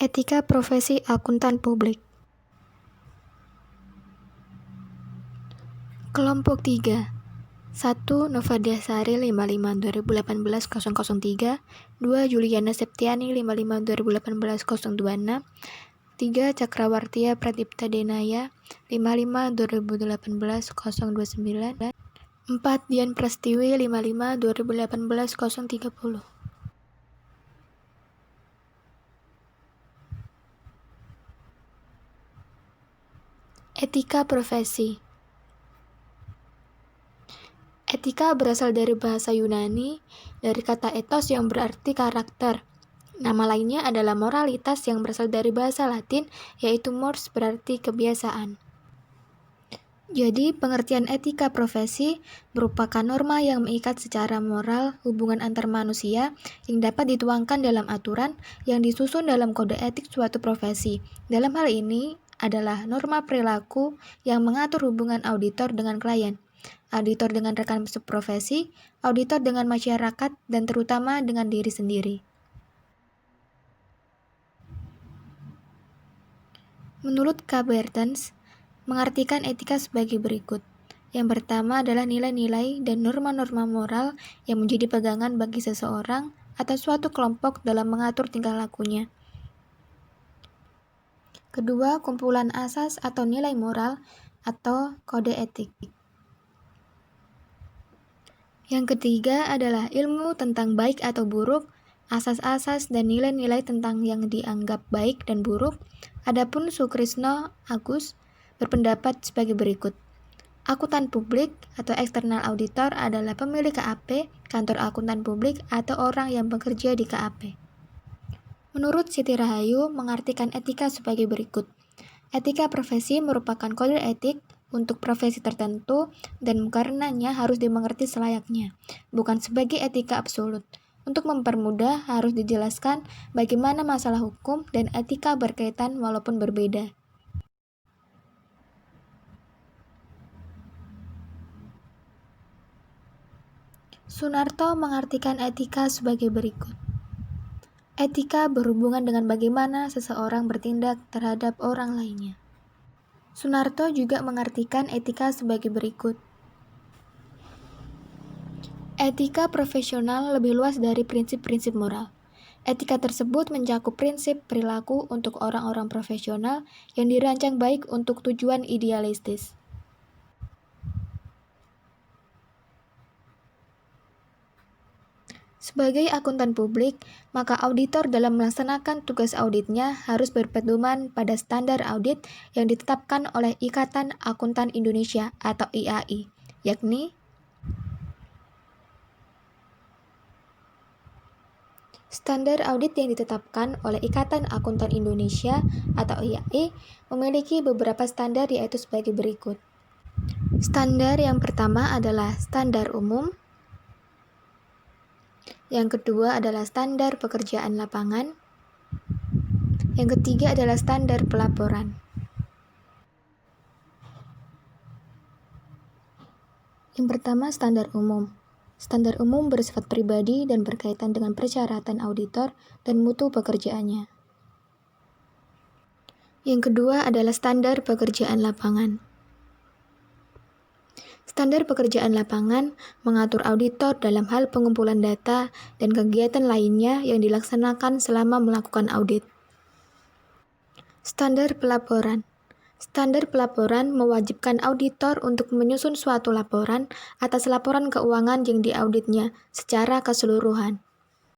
Etika profesi akuntan publik. Kelompok 3. 1. Novadiasari 55 2018 003. 2. Juliana Septiani 55 2018 026. 3. Cakrawartia Pratipta Denaya 55 2018 029. 4. Dian Prastiwi 55 2018 030. Etika profesi. Etika berasal dari bahasa Yunani, dari kata ethos yang berarti karakter. Nama lainnya adalah moralitas yang berasal dari bahasa Latin, yaitu mores berarti kebiasaan. Jadi, pengertian etika profesi merupakan norma yang mengikat secara moral hubungan antar manusia yang dapat dituangkan dalam aturan yang disusun dalam kode etik suatu profesi. Dalam hal ini adalah norma perilaku yang mengatur hubungan auditor dengan klien, auditor dengan rekan seprofesi, auditor dengan masyarakat, dan terutama dengan diri sendiri. Menurut K. Bertens, mengartikan etika sebagai berikut. Yang pertama adalah nilai-nilai dan norma-norma moral yang menjadi pegangan bagi seseorang atau suatu kelompok dalam mengatur tingkah lakunya. Kedua, kumpulan asas atau nilai moral atau kode etik. Yang ketiga adalah ilmu tentang baik atau buruk, asas-asas dan nilai-nilai tentang yang dianggap baik dan buruk. Adapun Sukrisno Agus berpendapat sebagai berikut. Akuntan publik atau external auditor adalah pemilik KAP, kantor akuntan publik, atau orang yang bekerja di KAP. Menurut Siti Rahayu, mengartikan etika sebagai berikut. Etika profesi merupakan kode etik untuk profesi tertentu dan karenanya harus dimengerti selayaknya, bukan sebagai etika absolut. Untuk mempermudah, harus dijelaskan bagaimana masalah hukum dan etika berkaitan walaupun berbeda. Sunarto mengartikan etika sebagai berikut. Etika berhubungan dengan bagaimana seseorang bertindak terhadap orang lainnya. Sunarto juga mengartikan etika sebagai berikut. Etika profesional lebih luas dari prinsip-prinsip moral. Etika tersebut mencakup prinsip perilaku untuk orang-orang profesional yang dirancang baik untuk tujuan idealistis. Sebagai akuntan publik, maka auditor dalam melaksanakan tugas auditnya harus berpedoman pada standar audit yang ditetapkan oleh Ikatan Akuntan Indonesia atau IAI, yakni standar audit yang ditetapkan oleh Ikatan Akuntan Indonesia atau IAI memiliki beberapa standar yaitu sebagai berikut. Standar yang pertama adalah standar umum. Yang kedua adalah standar pekerjaan lapangan. Yang ketiga adalah standar pelaporan. Yang pertama, standar umum. Standar umum bersifat pribadi dan berkaitan dengan persyaratan auditor dan mutu pekerjaannya. Yang kedua adalah standar pekerjaan lapangan. Standar pekerjaan lapangan mengatur auditor dalam hal pengumpulan data dan kegiatan lainnya yang dilaksanakan selama melakukan audit. Standar pelaporan. Standar pelaporan mewajibkan auditor untuk menyusun suatu laporan atas laporan keuangan yang diauditnya secara keseluruhan.